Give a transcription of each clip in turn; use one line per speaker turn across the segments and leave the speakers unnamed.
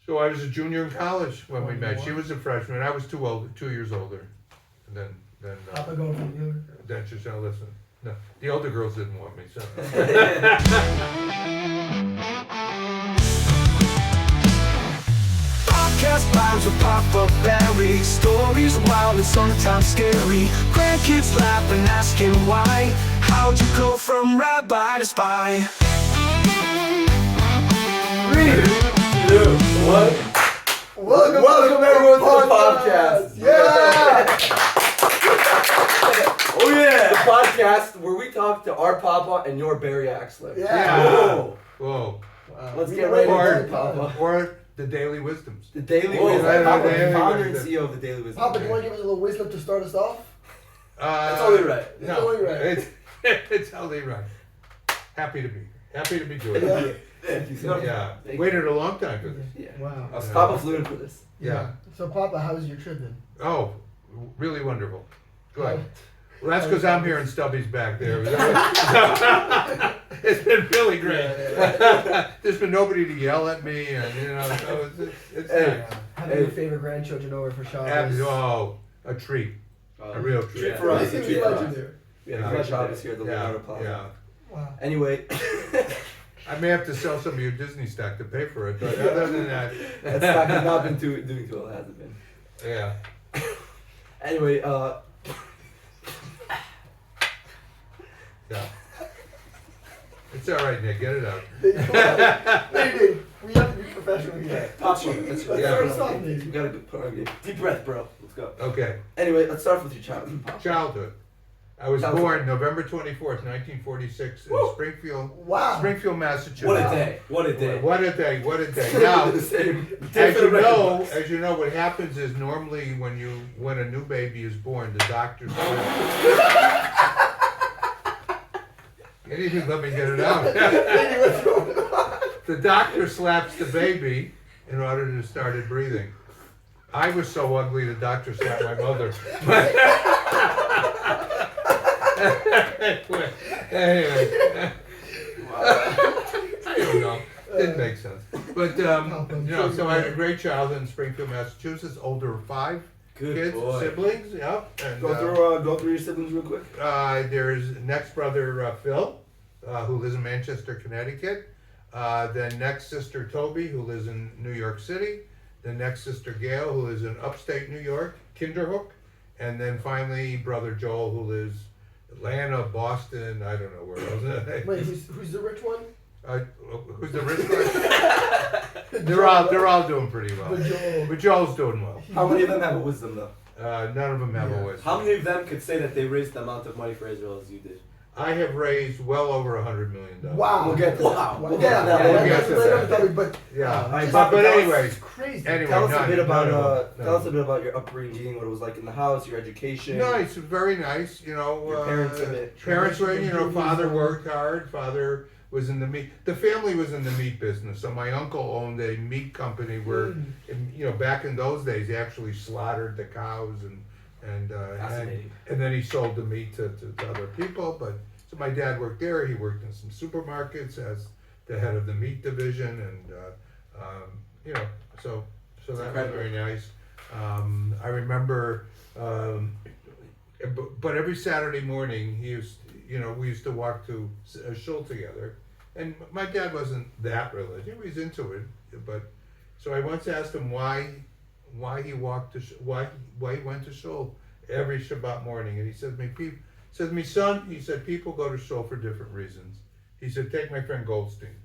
So I was a junior in college when we met. She was a freshman. I was 2 years older. And then
Papa going from you.
then she said, listen. No, the older girls didn't want me, so.
Podcast vibes with Papa Barry. Stories wild and sometimes scary. Grandkids laugh and asking why. How'd you go from rabbi to spy?
3, 2, 1. Welcome everyone to the podcast.
Yeah!
Oh yeah! The podcast where we talk to our Papa and your Barry Axler.
Yeah.
Whoa.
Whoa.
Wow.
Let's
We
get
know
ready
it,
for Papa.
Or the Daily Wisdoms.
The Daily
Whoa,
Wisdom.
yeah,
Papa,
yeah,
founder
yeah.
and CEO of the Daily Wisdom.
Papa, do you want to give us a little wisdom to start us off?
That's only right.
It's only right.
It's only right. Happy to be here. Happy to be doing
Yeah.
it.
Thank you so much.
Yeah.
Thank you.
Waited a long time for this.
Yeah.
Wow.
Papa flew in for this.
Yeah.
So, Papa, how was your trip then?
Oh, really wonderful. Good. Well, that's because I'm here and Stubby's back there. It's been really great. There's been nobody to yell at me, and so it's
Hey.
nice.
Having your favorite grandchildren over for Shabbos.
Oh, a treat. A real treat.
Treat for us.
This seems
Treat for us.
legendary.
We had a great Shabbos here at the
Yeah,
Leonardo Plaza.
yeah.
Wow.
Anyway,
I may have to sell some of your Disney stock to pay for it, but other than that,
that stock has not been doing too well, has it been?
yeah.
Anyway,
Yeah. It's all right, Nick. Get it out.
Maybe. We have to be professional here.
Papa,
Let's
start
start
us
us
off.
off,
We
maybe.
gotta put on a game. Deep breath, bro. Let's go.
Okay.
Anyway, let's start off with your childhood, Papa.
Childhood. I was
Childhood.
born November 24th, 1946 in
Woo.
Springfield, Massachusetts.
What a day. What a day.
What a day. What a day. Now,
The same.
as you know, what happens is normally when a new baby is born, the doctors. You didn't even let me get it out. The doctor slaps the baby in order to start it breathing. I was so ugly, the doctor slapped my mother. Anyway. I don't know. Didn't make sense. But, so I had a great childhood in Springfield, Massachusetts. Older of 5
Good
kids,
boy.
siblings. Yep. And,
Go through your siblings real quick.
there's next brother Phil, who lives in Manchester, Connecticut. Then next sister Toby, who lives in New York City. Then next sister Gail, who lives in upstate New York, Kinderhook. And then finally brother Joel, who lives Atlanta, Boston, I don't know where else.
Wait, who's the rich one?
Who's the rich one? They're all doing pretty well. But Joel's doing well.
How many of them have a wisdom, though?
None of them have a wisdom.
How many of them could say that they raised the amount of money for Israel as you did?
I have raised well over $100 million.
Wow.
We'll get to that.
Wow.
We'll get to that.
We'll
later.
get to that.
But
Yeah,
just-
but
tell us-
anyways,
it's crazy.
anyway,
Tell us a bit about
none of them.
your upbringing, what it was like in the house, your education.
Nice, very nice.
Your parents a bit.
Parents were, father worked hard. Father was in the meat. The family was in the meat business. So my uncle owned a meat company where, back in those days, he actually slaughtered the cows and
Fascinating.
and then he sold the meat to other people. But so my dad worked there. He worked in some supermarkets as the head of the meat division, and so that was
incredible.
very nice. I remember, but every Saturday morning we used to walk to a shul together, and my dad wasn't that religious. He was into it, but so I once asked him why he walked to why he went to shul every Shabbat morning, and he said to me, son, he said, people go to shul for different reasons. He said, take my friend Goldstein.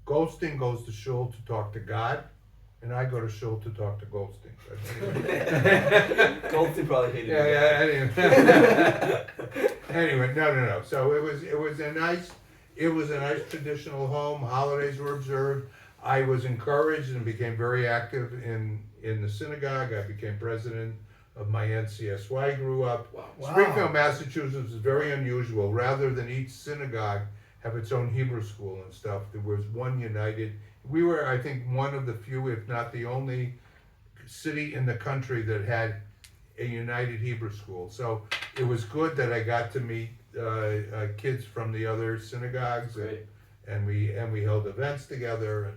Goldstein goes to shul to talk to God, and I go to shul to talk to Goldstein.
Goldstein probably hated you.
Yeah. Anyway, no. So it was a nice traditional home. Holidays were observed. I was encouraged and became very active in the synagogue. I became president of my NCSY. Grew up.
Wow.
Springfield, Massachusetts is very unusual. Rather than each synagogue have its own Hebrew school and stuff, there was one united. We were, I think, one of the few, if not the only, city in the country that had a united Hebrew school. So it was good that I got to meet kids from the other synagogues,
Great.
and we held events together,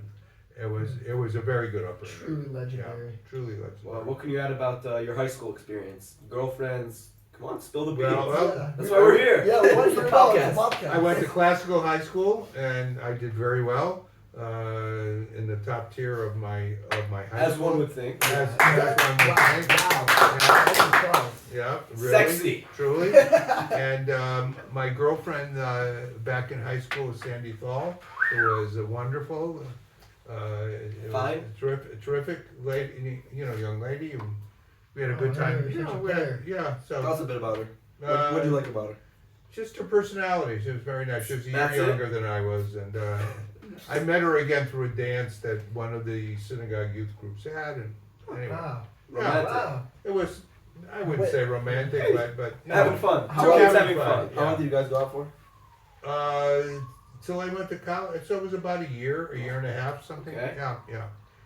It was a very good upbringing.
Truly legendary.
Yeah, truly legendary.
Well, what can you add about your high school experience? Girlfriends? Come on, spill the beans.
Well,
That's why we're here.
Yeah, well, what's
The
your
podcast.
podcast?
I went to classical high school and I did very well in the top tier of my high
As
school.
one would think.
As one would think.
Wow.
Yeah, really,
Sexy.
truly. And my girlfriend back in high school was Sandy Thal, who was wonderful. It was
Fine.
a terrific lady, young lady. And we had a good
Oh,
time.
yeah,
You
such
know,
a
we had,
player.
yeah.
Tell us
So
a bit about her.
uh,
What do you like about her?
just her personality. She was very nice. She was a year
That's it?
younger than I was, and I met her again through a dance that one of the synagogue youth groups had. And anyway,
Wow.
yeah,
Romantic.
Wow.
it was. I wouldn't
Wait.
say romantic,
Hey,
but
Having fun.
How
Two
long-
kids
having
having
fun,
fun.
yeah.
How long did you guys go out for?
Till I went to college, so it was about a year and a half, something.
Okay.
Yeah.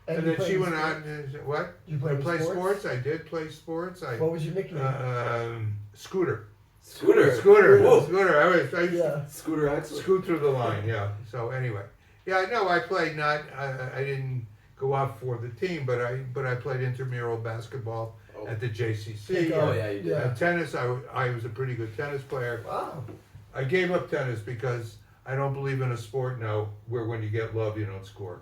And
And
you
then
played
she
in
went
sports?
on. And, what?
You
I
played
play
sports?
sports. I did play sports.
What was your nickname?
Scooter.
Scooter.
Scooter.
Whoa.
I used to
Yeah.
Scooter Axel.
scoot through the line. Yeah. So anyway, yeah. No, I played not. I didn't go out for the team, but I played intramural basketball
Oh.
at the JCC.
Take
Oh
off.
yeah, you did.
Yeah.
Tennis. I was a pretty good tennis player.
Wow.
I gave up tennis because I don't believe in a sport now where when you get love you don't score.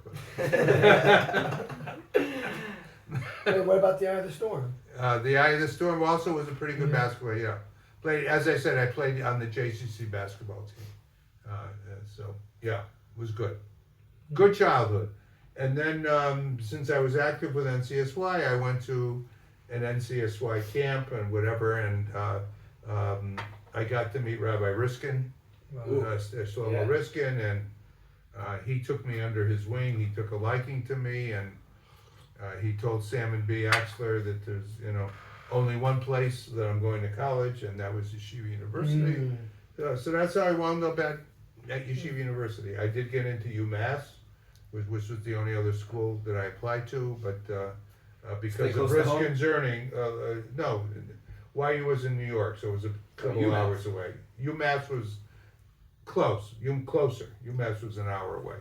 Wait, what about the Eye of the Storm?
The Eye of the Storm also was a pretty good
Yeah.
basketball. Yeah, played as I said. I played on the JCC basketball team. So yeah, it was good. Good childhood. And then since I was active with NCSY, I went to an NCSY camp and whatever, and I got to meet Rabbi Riskin.
Wow.
Shlomo
Yeah.
Riskin, and he took me under his wing. He took a liking to me, and he told Sam and B. Axler that there's only one place that I'm going to college, and that was Yeshiva University.
Mm.
So that's how I wound up at Yeshiva University. I did get into UMass, which was the only other school that I applied to, but
Stay
because of
close to home?
Riskin's earning, no, YU was in New York, so it was a couple
UMass.
hours away. UMass was closer. UMass was an hour away,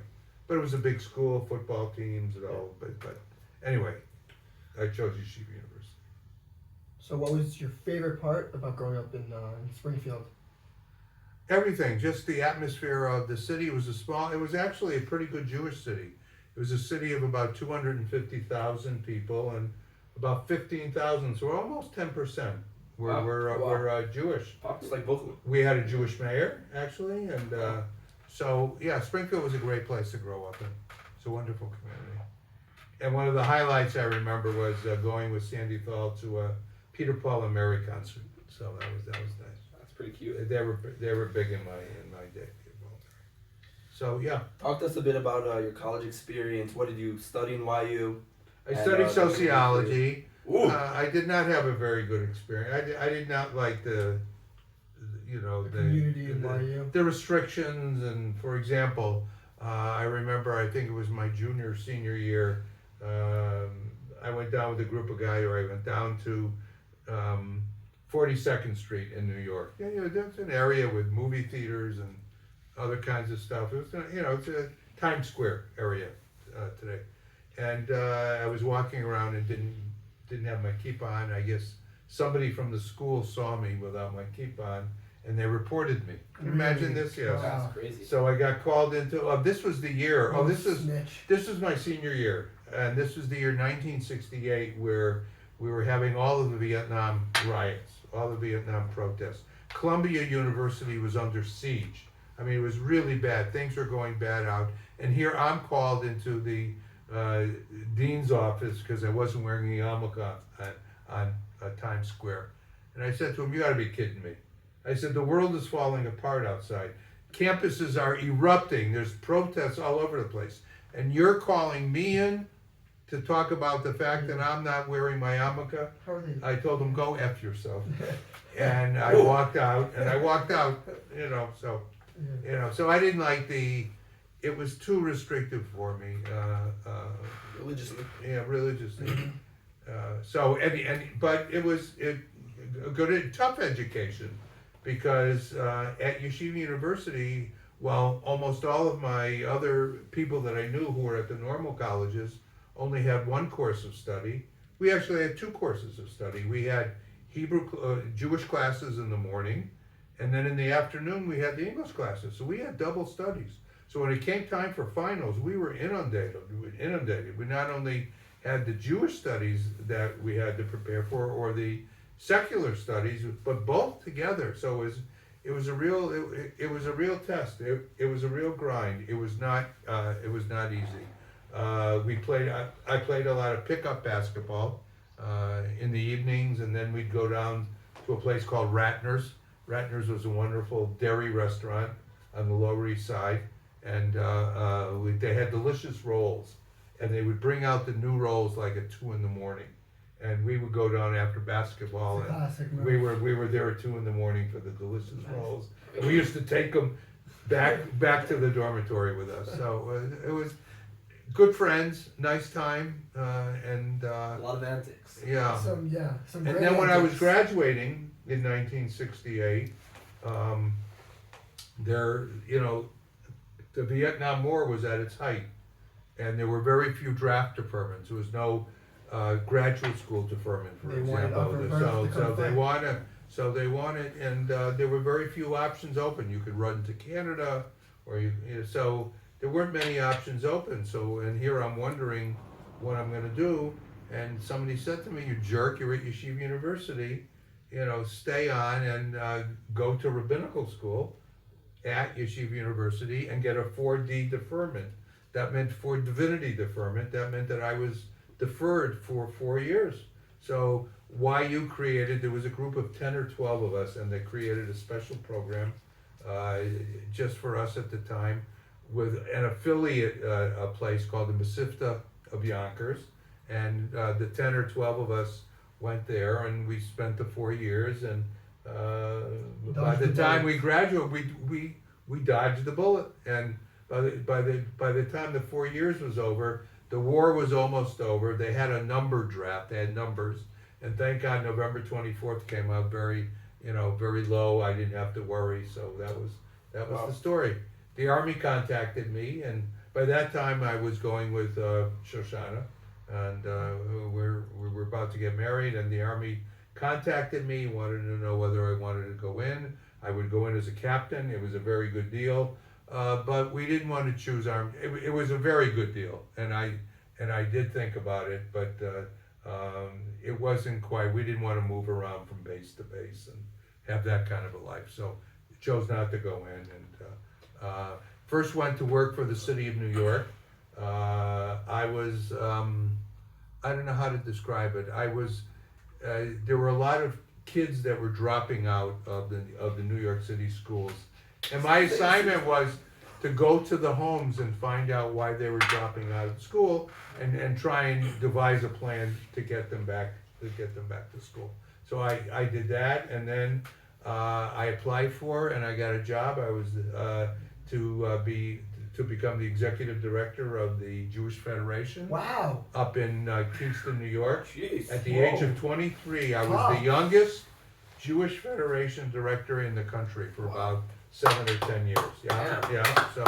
but it was a big school, football teams and all. But anyway, I chose Yeshiva University.
So, what was your favorite part about growing up in Springfield?
Everything, just the atmosphere of the city. It was actually a pretty good Jewish city. It was a city of about 250,000 people, and about 15,000, so almost 10%
Wow.
were Jewish.
Pops like Brooklyn.
We had a Jewish mayor, actually, and so, yeah, Springfield was a great place to grow up in. It's a wonderful community. And one of the highlights I remember was going with Sandy Thal to a Peter, Paul, and Mary concert. So that was nice.
That's pretty cute.
They were big in my day. So yeah,
Talk to us a bit about your college experience. What did you study in YU?
I
And,
studied
uh,
sociology.
Ooh.
I did not have a very good experience. I did not like the
Community in YU.
the restrictions, and for example, I remember I think it was my junior senior year. I went down with a group of guys, or I went down to 42nd Street in New York. Yeah, that's an area with movie theaters and other kinds of stuff. It was, it's a Times Square area today. And I was walking around and didn't have my kippah on. I guess somebody from the school saw me without my kippah on, and they reported me. Can you imagine this? Yes.
Wow.
That's crazy.
So I got called into. This was the year. Oh, this is
Snitch.
this was my senior year, and this was the year 1968, where we were having all of the Vietnam riots, all the Vietnam protests. Columbia University was under siege. I mean, it was really bad. Things were going bad out. And here I'm called into the dean's office because I wasn't wearing a yarmulke on Times Square. And I said to him, "You got to be kidding me." I said, "The world is falling apart outside. Campuses are erupting. There's protests all over the place. And you're calling me in to talk about the fact that I'm not wearing my yarmulke?"
How are they?
I told him, "Go F yourself." And I walked out, so I didn't like it was too restrictive for me,
Religiously.
religiously. But it was a good, tough education, because at Yeshiva University, while almost all of my other people that I knew who were at the normal colleges only had one course of study. We actually had two courses of study. We had Jewish classes in the morning, and then in the afternoon we had the English classes. So we had double studies. So when it came time for finals, we were inundated. We not only had the Jewish studies that we had to prepare for, or the secular studies, but both together. So it was a real test. It was a real grind. It was not easy. I played a lot of pickup basketball in the evenings, and then we'd go down to a place called Ratner's. Ratner's was a wonderful dairy restaurant on the Lower East Side, and they had delicious rolls, and they would bring out the new rolls like at 2 a.m, and we would go down after basketball, and
Classic move.
we were there at 2 a.m for the delicious rolls. And we used to take them back to the dormitory with us. So it was good friends, nice time, and
A lot of antics.
yeah.
Some
And
great
then when I was
antics.
graduating in 1968, the Vietnam War was at its height, and there were very few draft deferments. There was no graduate school deferment, for
They wanted
example.
upper berth to come back.
They wanted, and there were very few options open. You could run to Canada, or so there weren't many options open. So, and here I'm wondering what I'm going to do. And somebody said to me, "You jerk! You're at Yeshiva University. Stay on and go to rabbinical school at Yeshiva University and get a 4D deferment." That meant for divinity deferment. That meant that I was deferred for 4 years. So YU there was a group of 10 or 12 of us, and they created a special program just for us at the time with an affiliate a place called the Masifta of Yonkers. And the 10 or 12 of us went there, and we spent the 4 years. And by the time we graduated, we dodged the bullet. And by the time the 4 years was over, the war was almost over. They had a number draft. They had numbers, and thank God November 24th came out very low. I didn't have to worry. So that was
Wow.
the story. The Army contacted me, and by that time I was going with Shoshana, and we were about to get married. And the Army contacted me, wanted to know whether I wanted to go in. I would go in as a captain. It was a very good deal. But we didn't want to choose Army. It was a very good deal, and I did think about it, but it wasn't quite. We didn't want to move around from base to base and have that kind of a life, so chose not to go in. And first went to work for the city of New York. I was I don't know how to describe it. There were a lot of kids that were dropping out of the New York City schools. And my assignment was to go to the homes and find out why they were dropping out of school, and try and devise a plan to get them back to school. So I did that, and then I applied for and I got a job. I was to become the executive director of the Jewish Federation.
Wow.
Up in Kingston, New York.
Jeez.
At the age of 23, I was
Wow.
the youngest Jewish Federation director in the country for about 7 or 10 years. Yeah,
Damn.
yeah. So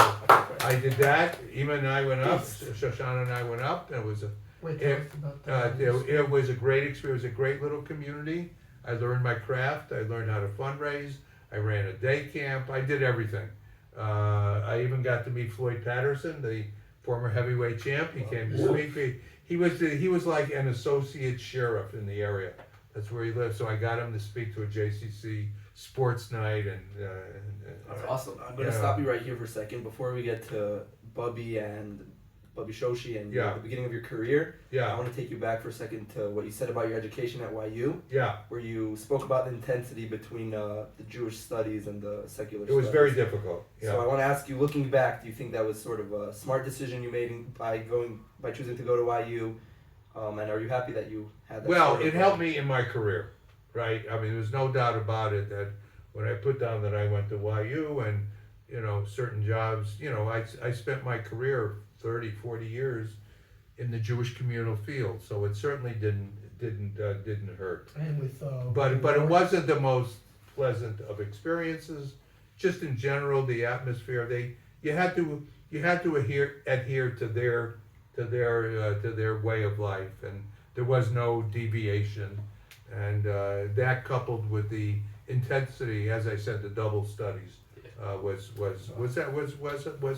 I did that. Ema and I went up. Shoshana and I went up. It was
Wait, tell us about that.
it was a great experience. It was a great little community. I learned my craft. I learned how to fundraise. I ran a day camp. I did everything. I even got to meet Floyd Patterson, the former heavyweight champ. He came to speak. He was like an associate sheriff in the area. That's where he lived. So I got him to speak to a JCC sports night, and
That's awesome. I'm gonna
Yeah.
stop you right here for a second before we get to Bubby Shoshi and
Yeah.
the beginning of your career. I
yeah,
want to take you back for a second to what you said about your education at YU,
yeah.
where you spoke about the intensity between the Jewish studies and the secular
It was
studies.
very difficult. Yeah.
So I want to ask you, looking back, do you think that was sort of a smart decision you made by choosing to go to YU? And are you happy that you had that?
Well,
sort of,
it helped me in my career, right? I mean, there's no doubt about it that when I put down that I went to YU and, certain jobs, I spent my career 30, 40 years in the Jewish communal field, so it certainly didn't hurt.
And with
But it wasn't the most pleasant of experiences. just in general, the atmosphere. You had to adhere to their way of life, and there was no deviation. And that, coupled with the intensity, as I said, the double studies, was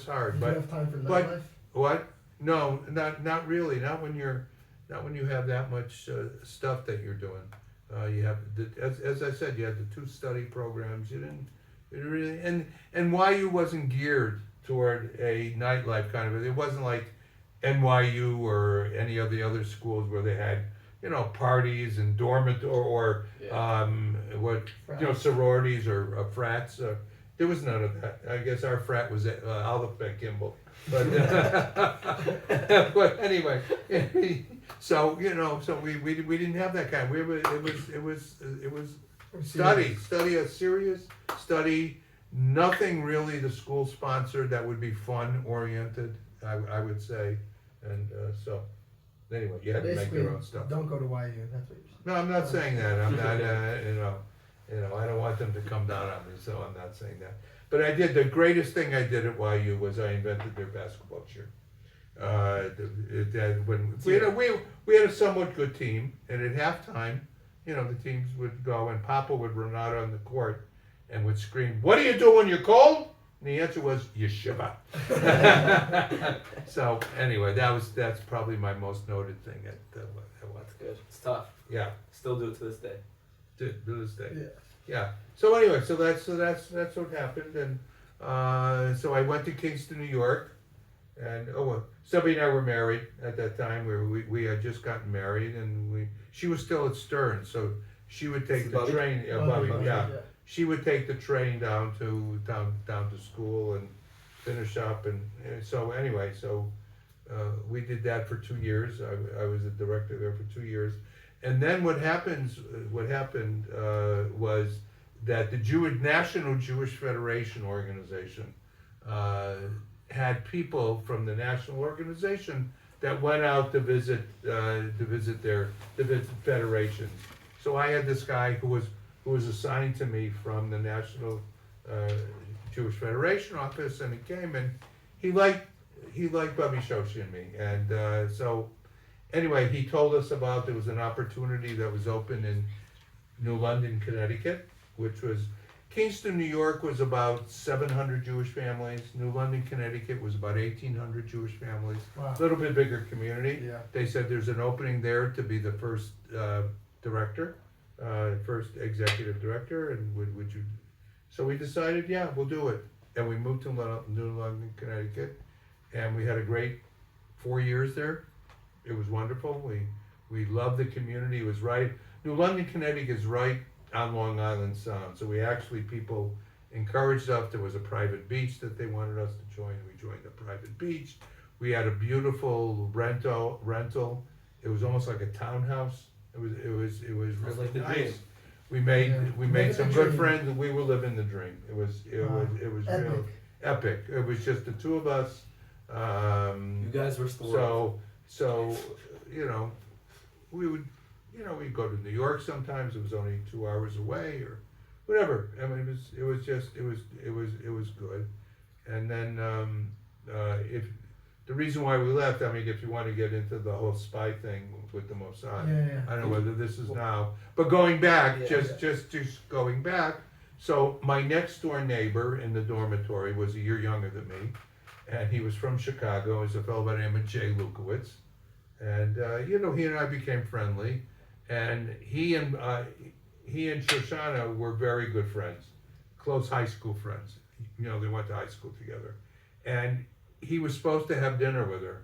hard.
Did you
But
have time for
but-
nightlife?
what? No, not really. Not when you have that much stuff that you're doing. You have as I said, you had the 2 study programs. You didn't really, and YU wasn't geared toward a nightlife kind of. It wasn't like NYU or any of the other schools where they had parties and dormitory or sororities or frats. There was none of that. I guess our frat was Olive Ben Kimball, but but anyway, so we didn't have that kind. It was study a serious study. Nothing really the school sponsored that would be fun oriented. I would say, and so anyway, you had to make
Basically,
your own stuff.
don't go to YU. That's what you're saying.
No, I'm not saying that. I'm not, I don't want them to come down on me, so I'm not saying that. But I did, the greatest thing I did at YU was I invented their basketball cheer. We had a somewhat good team, and at halftime, the teams would go, and Papa would run out on the court and would scream, "What do you do when you're cold?" And the answer was yeshiva. So anyway, that's probably my most noted thing at
That's good. It's tough.
Yeah,
Still do it to this day.
to this day.
Yeah.
Yeah. So anyway, so that's what happened, and so I went to Kingston, New York, and Stubby and I were married at that time. We had just gotten married, and she was still at Stern, so she would take the
Bobby?
train.
Bobby,
Yeah. She would take the train down to school and finish up, and so anyway, we did that for 2 years. I was a director there for 2 years, and then what happened was that the National Jewish Federation organization had people from the national organization that went out to visit federations. So I had this guy who was assigned to me from the National Jewish Federation office, and he came and he liked Bubby Shoshi and me, and so anyway, he told us about there was an opportunity that was open in New London, Connecticut, which was Kingston, New York was about 700 Jewish families. New London, Connecticut was about 1,800 Jewish families.
Wow.
A little bit bigger community.
Yeah.
They said there's an opening there to be the first director, first executive director, and would you? So we decided, yeah, we'll do it, and we moved to New London, Connecticut, and we had a great 4 years there. It was wonderful. We loved the community. It was right. New London, Connecticut is right on Long Island Sound. So people encouraged us. There was a private beach that they wanted us to join. We joined the private beach. We had a beautiful rental. It was almost like a townhouse. It was really
like the
nice.
dream.
We made
Living
some
the
good
dream.
friends, and we were living the dream. It was
Epic.
real epic. It was just the two of us.
You guys were still
So we would, we'd go to New York sometimes. It was only 2 hours away or whatever. I mean, it was good. And then if the reason why we left, I mean, if you want to get into the whole spy thing with the Mossad,
Yeah.
I don't know whether this is now, but going back,
Yeah.
just going back. So my next door neighbor in the dormitory was a year younger than me, and he was from Chicago. He was a fellow by the name of Jay Lukowitz, and he and I became friendly, and he and Shoshana were very good friends, close high school friends. They went to high school together, and he was supposed to have dinner with her,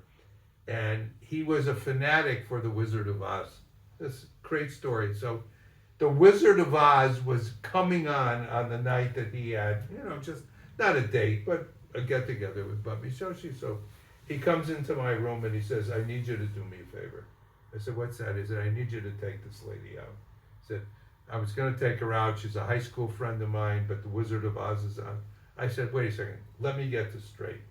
and he was a fanatic for the Wizard of Oz. This great story. So the Wizard of Oz was coming on the night that he had, just not a date, but a get together with Bubby Shoshi. So he comes into my room and he says, "I need you to do me a favor." I said, "What's that?" He said, "I need you to take this lady out." I said, "I was going to take her out. She's a high school friend of mine, but the Wizard of Oz is on." I said, "Wait a second. Let me get this straight.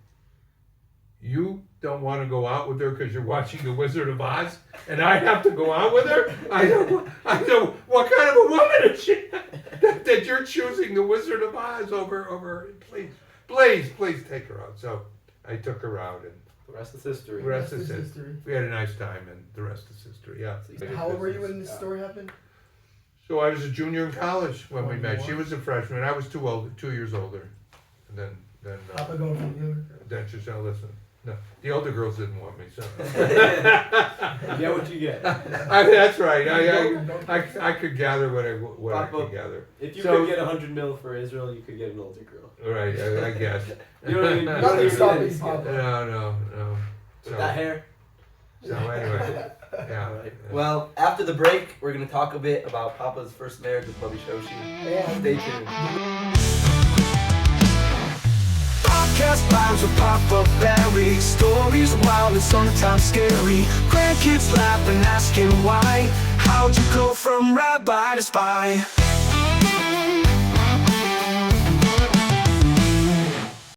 you don't want to go out with her because you're watching The Wizard of Oz, and I have to go out with her? I know, what kind of a woman is she that you're choosing The Wizard of Oz over, please take her out. So I took her out, and
The rest is history.
the rest
Rest
is
is
history.
history.
We had a nice time, and the rest is history, yeah.
How old were you when this story happened?
So I was a junior in college when we met.
21.
She was a freshman. I was 2 years older. And then
Papa going from the other.
then she said, listen, no, the older girls didn't want me, so.
You get what you get.
That's right. I could gather what I
Papa,
could gather.
If you
So-
could get 100 mil for Israel, you could get an older girl.
Right, I guess.
You know what I mean?
Nothing stopping
Yeah.
Papa.
No.
With
So,
that hair.
so anyway, yeah.
Alright. Well, after the break, we're gonna talk a bit about Papa's first marriage with Bubby Shoshi.
Yeah.
Stay tuned.
Podcast vibes with Papa Barry. Stories wild and sometimes scary. Grandkids laugh and asking why. How'd you go from rabbi to spy?